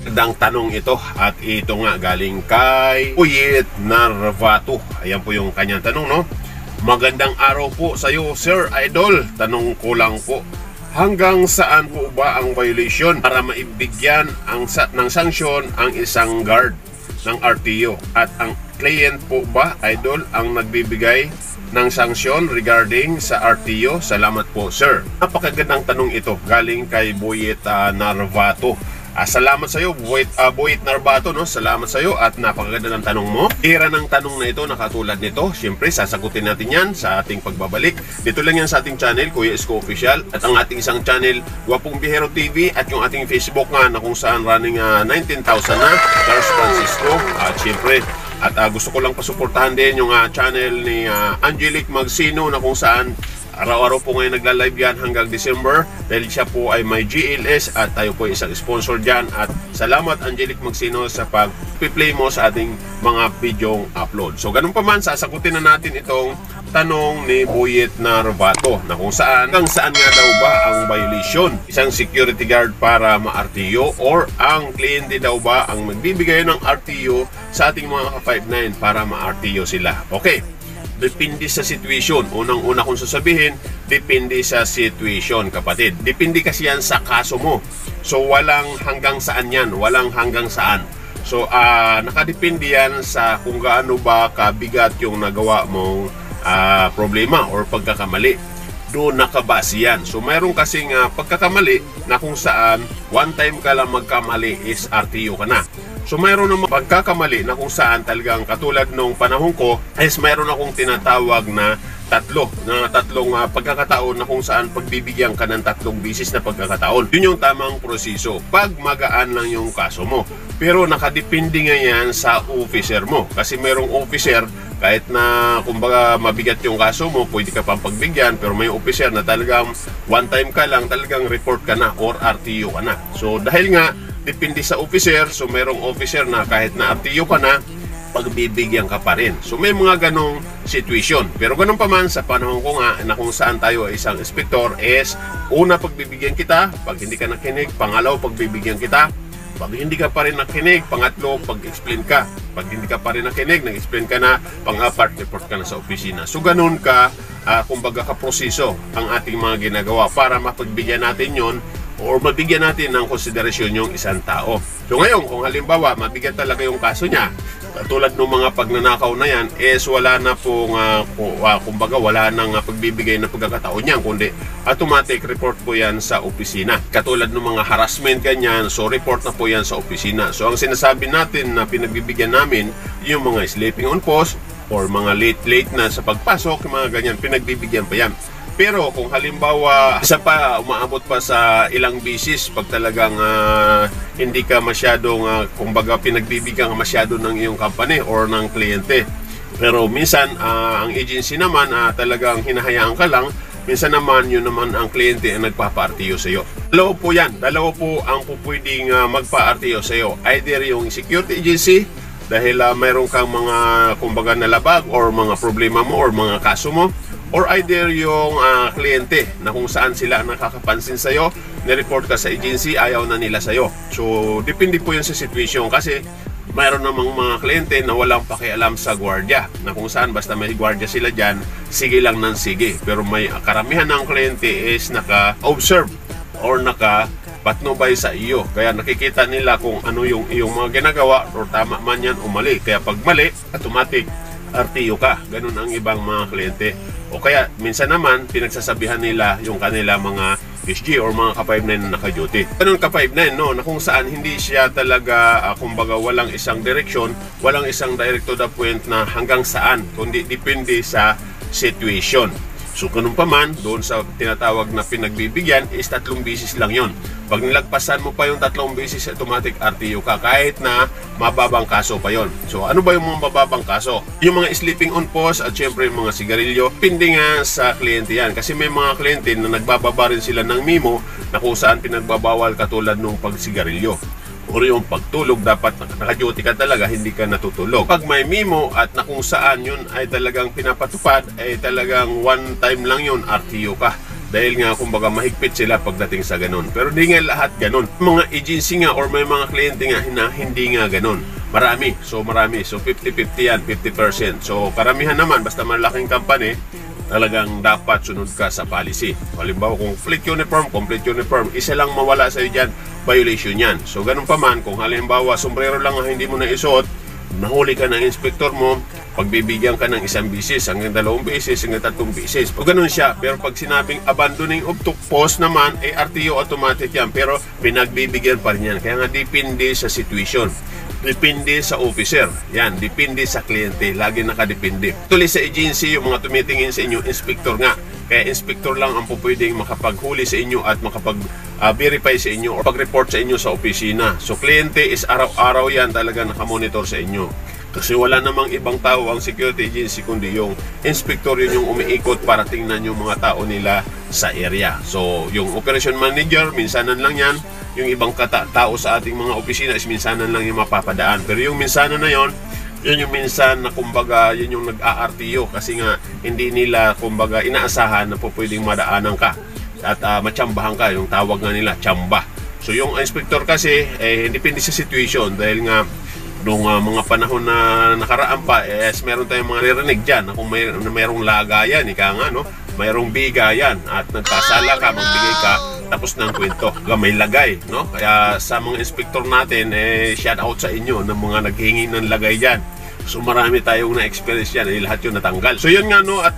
Magandang tanong ito at ito nga galing kay Buyet Narvato. Ayan po yung kanyang tanong, no? Magandang araw po sa iyo, Sir Idol. Tanong ko lang po, hanggang saan po ba ang violation para maibigyan ng sanksyon ang isang guard ng RTO? At ang client po ba, Idol, ang nagbibigay ng sanksyon regarding sa RTO? Salamat po, sir. Napakagandang tanong ito galing kay Buyet Narvato. Salamat sa iyo, Buyet Narvato, no? Salamat sa iyo at napakaganda ng tanong mo. Tira ng tanong na ito na katulad nito, siyempre sasagutin natin yan sa ating pagbabalik. Dito lang yan sa ating channel, Kuya Isko Official, at ang ating isang channel, Gwapong Bihero TV, at yung ating Facebook nga na kung saan running 19,000 na, Lars Francisco. At siyempre, at gusto ko lang pasuportahan din yung channel ni Angelic Magsino na kung saan araw-araw po ngayon nagla-live yan hanggang December dahil siya po ay may GLS at tayo po ay isang sponsor dyan. At salamat Angelic Magsino sa pag-play mo sa ating mga videong upload. So ganun pa man, sasagutin na natin itong tanong ni Buyet Narvato na kung saan, hanggang saan nga daw ba ang violation? Isang security guard para ma-RTO or ang kliyente daw ba ang magbibigay ng RTO sa ating mga ka-5-9 para ma-RTO sila? Okay. Depende sa situation. Unang-una kong sasabihin, depende sa situation, kapatid. Depende kasi yan sa kaso mo. So, walang hanggang saan yan. Walang hanggang saan. So, nakadepende yan sa kung gaano ba kabigat yung nagawa mong problema or pagkakamali. Doon nakabase yan. So, mayroon kasing pagkakamali na kung saan one time ka lang magkamali is RTO ka na. So mayroon namang pagkakamali na kung saan talagang katulad nung panahon ko is mayroon akong tinatawag na tatlong pagkakataon na kung saan pagbibigyan ka ng 3 bisis na pagkakataon. Yun yung tamang proseso pag magaan lang yung kaso mo. Pero nakadepende nga yan sa officer mo. Kasi mayroong officer kahit na kumbaga mabigat yung kaso mo, pwede ka pang pagbigyan. Pero may officer na talagang one time ka lang, talagang report ka na or RTO ka na. So dahil nga depende sa officer, so mayroong officer na kahit na RTO ka na, pagbibigyan ka pa rin. So may mga ganong situation. Pero ganun pa man, sa panahon ko nga na kung saan tayo ay isang inspektor is, una pagbibigyan kita, pag hindi ka nakinig, pangalaw pagbibigyan kita, pag hindi ka pa rin nakinig, pangatlo pag-explain ka, pag hindi ka pa rin nakinig, nag-explain ka na, pang-apat report ka na sa opisina. So ganun ka, kumbaga kaproseso ang ating mga ginagawa para mapagbigyan natin yon or mabigyan natin ng konsiderasyon yung isang tao. So ngayon, kung halimbawa mabigat talaga yung kaso niya, tulad ng mga pagnanakaw na yan, is wala na pong kumbaga wala nang pagbibigay na pagkakataon niyan, kundi automatic report po yan sa opisina. Katulad ng mga harassment ganyan, so report na po yan sa opisina. So ang sinasabi natin na pinagbibigyan namin, yung mga sleeping on post or mga late na sa pagpasok, mga ganyan, pinagbibigyan pa yan. Pero kung halimbawa isa pa, umaabot pa sa ilang bisis pag talagang hindi ka masyadong kumbaga pinagbibigyan ka masyado ng iyong company or ng kliyente. Pero minsan ang agency naman talagang hinahayaan ka lang. Minsan naman yun naman ang kliyente ang nagpapa-RTO sa iyo. Dalawa po yan. Dalawa po ang pupwedeng magpa-RTO sa iyo. Either yung security agency dahil mayroon kang mga kumbaga nalabag or mga problema mo or mga kaso mo, or either yung kliyente na kung saan sila nakakapansin sa'yo, nireport ka sa agency, ayaw na nila sa'yo. So, depende po yun sa situation kasi mayroon namang mga kliyente na walang pakialam sa gwardiya, na kung saan basta may gwardiya sila dyan, sige lang ng sige. Pero may karamihan ng kliyente is naka-observe or naka-patnubay sa iyo. Kaya nakikita nila kung ano yung iyong mga ginagawa or tama man yan o mali. Kaya pag mali, automatic RTO ka. Ganun ang ibang mga kliyente. O kaya minsan naman pinagsasabihan nila yung kanila mga SG or mga ka-5-9 na naka-duty. Ganun ka-5-9, no, na kung saan hindi siya talaga kumbaga walang isang direksyon, walang isang direct to the point na hanggang saan, kundi depende sa situation. So ganun pa man, doon sa tinatawag na pinagbibigyan is 3 bisis lang yon. Pag nilagpasan mo pa yung 3 bisis, automatic RTO ka kahit na mababang kaso pa yon. So ano ba yung mga mababang kaso? Yung mga sleeping on post at syempre yung mga sigarilyo, pindi nga sa kliyente yan. Kasi may mga kliyente na nagbababa rin sila ng memo na kung saan pinagbabawal katulad ng pagsigarilyo. O yung pagtulog, dapat naka-duty ka talaga, hindi ka natutulog. Pag may memo at na kung saan yun ay talagang pinapatupad, ay talagang one time lang yun, RTO ka. dahil nga kumbaga mahigpit sila pagdating sa ganun. Pero hindi nga lahat ganun. Mga agency nga or may mga kliyente nga na hindi nga ganun. Marami. So 50-50 yan, 50%. So karamihan naman, basta malaking company, talagang dapat sunod ka sa policy. Halimbawa kung complete uniform, isa lang mawala sa'yo dyan, violation yan. So ganun pa man, kung halimbawa sombrero lang ang hindi mo na isuot, nahuli ka ng inspector mo, pagbibigyan ka ng 1 beses, hanggang 2 beses, hanggang 3 beses. O ganun siya. Pero pag sinabing abandoning of post naman, RTO automatic yan. Pero pinagbibigyan pa rin yan. Kaya nga depende sa situation. Depende sa officer. Yan, depende sa kliyente. Lagi nakadepende. Tuloy sa agency, yung mga tumitingin sa inyo, inspector nga. Kaya inspector lang ang pwedeng makapaghuli sa inyo at makapag-verify sa inyo o pag-report sa inyo sa opisina. So kliyente is araw-araw yan talaga nakamonitor sa inyo. Kasi wala namang ibang tao ang security agency kundi yung inspector, yun yung umiikot para tingnan yung mga tao nila sa area. So yung operation manager, minsanan lang yan. Yung ibang tao sa ating mga opisina is minsanan lang yung mapapadaan. Pero yung minsanan na yon, yun yung minsan na kumbaga yun yung nag-a-RTO kasi nga hindi nila kumbaga inaasahan na pwedeng madaanan ka at matsambahan ka, yung tawag nga nila tsamba. So yung inspector kasi depende sa situation dahil nga noong mga panahon na nakaraan pa meron tayong mga narinig dyan na kung mayroong lagayan, mayroong bigayan at nagkasala ka, magbigay ka, tapos ng kwento, may lagay, no? Kaya sa mga inspector natin, shout out sa inyo ng mga naghingi ng lagay dyan. So marami tayong na-experience yan, lahat yun natanggal. So yun nga, no, at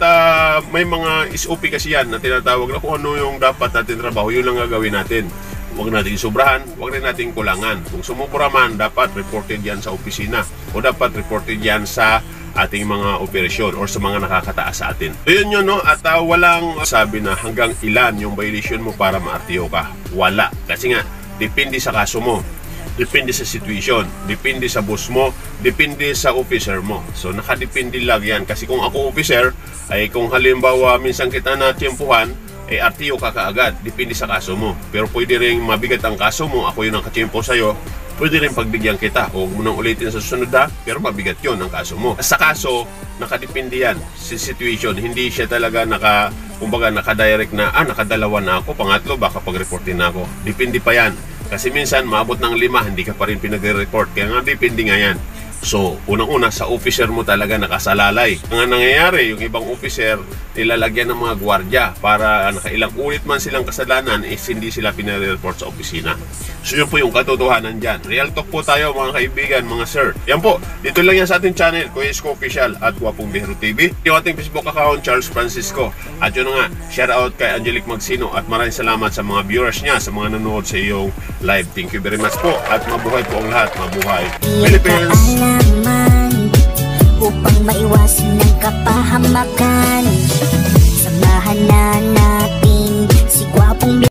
may mga SOP kasi yan na tinatawag na kung ano yung dapat natin trabaho, yun lang gagawin natin. Huwag natin sobrahan, huwag rin natin kulangan. Kung sumubra man, dapat reported yan sa opisina o dapat reported yan sa ating mga operasyon or sa mga nakakataas sa atin. So yun yun, no? At walang sabi na hanggang ilan yung violation mo para ma-RTO ka. Wala. Kasi nga, depende sa kaso mo. Depende sa situation. Depende sa boss mo. Depende sa officer mo. So nakadepende lang yan. Kasi kung ako officer, ay kung halimbawa minsan kita na tiyempuhan, RTO ka kaagad, depende sa kaso mo. Pero pwede rin mabigat ang kaso mo, ako yun ang katiyempo sa'yo, pwede rin pagbigyan kita. Huwag mo nang ulitin sa susunod pero mabigat yun ang kaso mo. Sa kaso, nakadepende yan sa situation. Hindi siya talaga kumbaga nakadirect na, nakadalawa na ako, pangatlo, baka pag-reportin na ako. Depende pa yan. Kasi minsan, maabot ng 5, hindi ka pa rin pinag-report. Kaya nga, depende nga yan. So, unang-una, sa officer mo talaga nakasalalay. Ang nangyayari, yung ibang officer, nilalagyan ng mga gwardya para nakailang ulit man silang kasalanan, hindi sila pinare-report sa opisina. So, yun po yung katotohanan dyan. Real talk po tayo, mga kaibigan, mga sir. Yan po, dito lang yan sa ating channel, Kuya Isko Official at Gwapong Bihero TV. Yung ating Facebook account, Charles Francisco. At yun nga, shout out kay Angelic Magsino at maraming salamat sa mga viewers niya, sa mga nanonood sa iyong live. Thank you very much po at mabuhay po ang lahat. Mabuhay Philippines! Upang maiwasan ng kapahamakan.